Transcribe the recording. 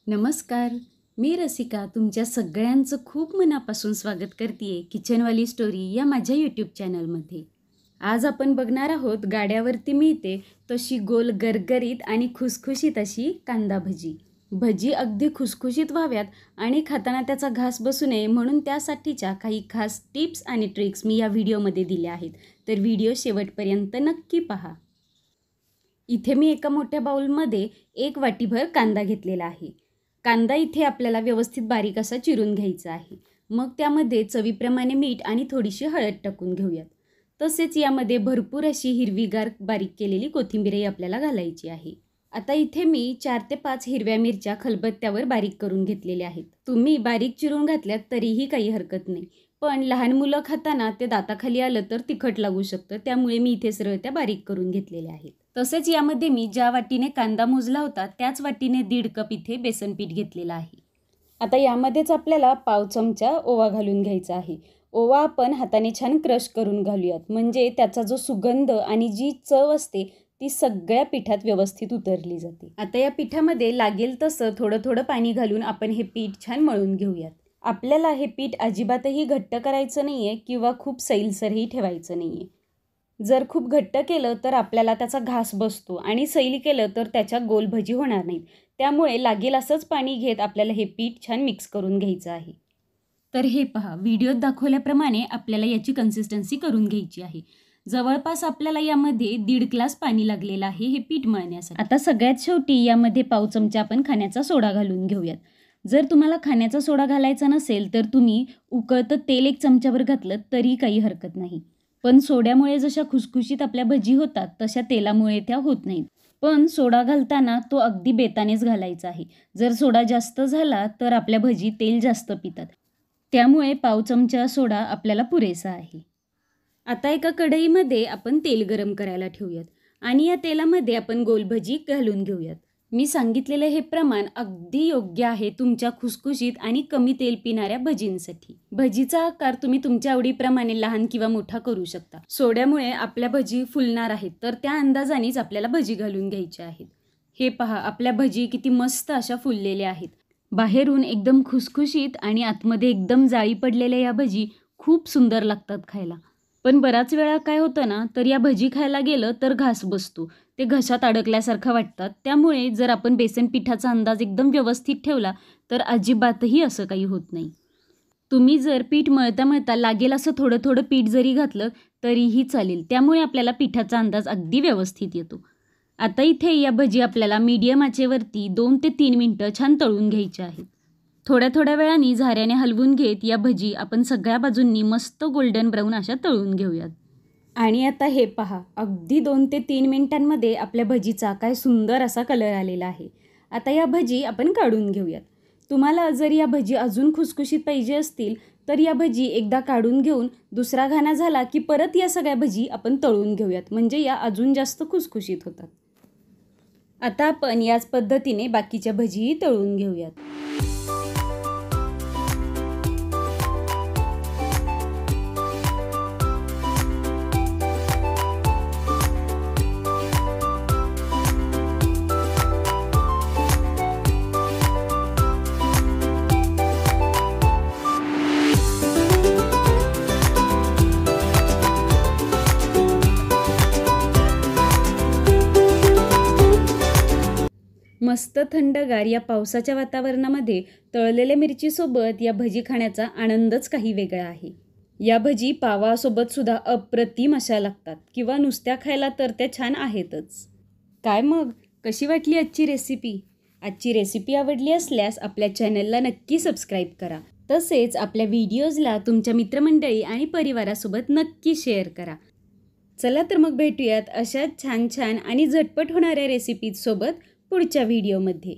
नमस्कार. मी रसिका तुमच्या सगळ्यांचं खूप मनापासून स्वागत करते किचनवाली स्टोरी या माझ्या यूट्यूब चॅनलमध्ये. आज आपण बघणार आहोत गाड्यावरती मिळते तशी गोल गरगरीत आणि खुसखुशीत अशी कांदा भजी. भजी अगदी खुसखुशीत व्हाव्यात आणि खाताना त्याचा घास बसू नये म्हणून त्यासाठीच्या काही खास टिप्स आणि ट्रिक्स मी या व्हिडिओमध्ये दिल्या आहेत. तर व्हिडिओ शेवटपर्यंत नक्की पहा. इथे मी एका मोठ्या बाउलमध्ये 1 वाटीभर कांदा घेतलेला आहे. कांदा इथे आपल्याला व्यवस्थित बारीक असा चिरून घ्यायचा आहे. मग त्यामध्ये चवीप्रमाणे मीठ आणि थोडीशी हळद टाकून घेऊयात. तसेच यामध्ये भरपूर अशी हिरवीगार बारीक केलेली कोथिंबीरही आपल्याला घालायची आहे. आता इथे मी 4 ते 5 हिरव्या मिरच्या खलबत्त्यावर बारीक करून घेतलेल्या आहेत. तुम्ही बारीक चिरून घातल्यात तरीही काही हरकत नाही, पण लहान मुलं खाताना ते दाताखाली आलं तर तिखट लागू शकतं, त्यामुळे मी इथे सरळ त्या बारीक करून घेतलेल्या आहेत. तसेच यामध्ये मी ज्या वाटीने कांदा मोजला होता त्याच वाटीने 1.5 कप इथे बेसन पीठ घेतलेलं आहे. आता यामध्येच आपल्याला पाव चमचा ओवा घालून घ्यायचा आहे. ओवा आपण हाताने छान क्रश करून घालूयात, म्हणजे त्याचा जो सुगंध आणि जी चव असते ती सगळ्या पिठात व्यवस्थित उतरली जाते. आता या पिठामध्ये लागेल तसं थोडं थोडं पाणी घालून आपण हे पीठ छान मळून घेऊयात. आपल्याला हे पीठ अजिबातही घट्ट करायचं नाही आहे किंवा खूप सैलसरही ठेवायचं नाही आहे. जर खूप घट्ट केलं तर आपल्याला त्याचा घास बसतो आणि सैल केलं तर त्याच्या गोल भजी होणार नाहीत. त्यामुळे लागेल असंच पाणी घेत आपल्याला हे पीठ छान मिक्स करून घ्यायचं आहे. तर हे पहा, व्हिडिओत दाखवल्याप्रमाणे आपल्याला याची कन्सिस्टन्सी करून घ्यायची आहे. जवळपास आपल्याला यामध्ये 1.5 ग्लास पाणी लागलेलं आहे हे पीठ मळण्यासाठी. आता सगळ्यात शेवटी यामध्ये पाव चमचा आपण खाण्याचा सोडा घालून घेऊयात. जर तुम्हाला खाण्याचा सोडा घालायचा नसेल तर तुम्ही उकळतं तेल 1 चमचाभर घातलं तरी काही हरकत नाही. पण सोड्यामुळे जशा खुसखुशीत आपल्या भजी होतात तशा तेलामुळे त्या होत नाहीत. पण सोडा घालताना तो अगदी बेतानेच घालायचा आहे. जर सोडा जास्त झाला तर आपल्या भजी तेल जास्त पितात. त्यामुळे पाव चमचा सोडा आपल्याला पुरेसा आहे. आता एका कढईमध्ये आपण तेल गरम करायला ठेवूयात आणि या तेलामध्ये आपण गोल भजी घालून घेऊयात. मी सांगितलेलं हे प्रमाण अगदी योग्य आहे तुमच्या खुसखुशीत आणि कमी तेल पिणाऱ्या भजींसाठी. भजीचा आकार तुम्ही तुमच्या आवडीप्रमाणे लहान किंवा मोठा करू शकता. सोड्यामुळे आपल्या भजी फुलणार आहेत तर त्या अंदाजानेच आपल्याला भजी घालून घ्यायच्या आहेत. हे पहा, आपल्या भजी किती मस्त अशा फुललेल्या आहेत. बाहेरून एकदम खुसखुशीत आणि आतमध्ये एकदम जाळी पडलेल्या या भजी खूप सुंदर लागतात खायला. पण बराच वेळा काय होतं ना, तर या भजी खायला गेलं तर घास बसतो, ते घशात अडकल्यासारखं वाटतात. त्यामुळे जर आपण बेसन पिठाचा अंदाज एकदम व्यवस्थित ठेवला तर अजिबातही असं काही होत नाही. तुम्ही जर पीठ मळता मळता लागेल असं थोडं थोडं पीठ जरी घातलं तरीही चालेल. त्यामुळे आपल्याला पिठाचा अंदाज अगदी व्यवस्थित येतो. आता इथे या भजी आपल्याला मीडियम आचेवरती 2 ते 3 मिनटं छान तळून घ्यायच्या आहेत. थोड्या थोड्या वेळाने झाऱ्याने हलवून घेत या भजी आपण सगळ्या बाजूंनी मस्त गोल्डन ब्राऊन अशा तळून घेऊयात. आणि आता हे पहा, अगदी 2 ते 3 मिनिटांमध्ये आपल्या भजीचा काय सुंदर असा कलर आलेला आहे. आता या भजी आपण काढून घेऊयात. तुम्हाला जर या भजी अजून खुसखुशीत पाहिजे असतील तर या भजी एकदा काढून घेऊन दुसरा घाना झाला की परत या सगळ्या भजी आपण तळून घेऊयात, म्हणजे या अजून जास्त खुसखुशीत होतात. आता आपण याच पद्धतीने बाकीच्या भजीही तळून घेऊयात. मस्त थंडगार या पावसाच्या वातावरणामध्ये तळलेल्या मिरचीसोबत या भजी खाण्याचा आनंदच काही वेगळा आहे. या भजी पावासोबत सुद्धा अप्रतिम अशा लागतात किंवा नुसत्या खायला तर त्या छान आहेतच. काय मग, कशी वाटली आजची रेसिपी? आजची रेसिपी आवडली असल्यास आपल्या चॅनलला नक्की सबस्क्राईब करा. तसेच आपल्या व्हिडिओजला तुमच्या मित्रमंडळी आणि परिवारासोबत नक्की शेअर करा. चला तर मग भेटूयात अशाच छान छान आणि झटपट होणाऱ्या रेसिपीजसोबत पुढच्या व्हिडिओमध्ये.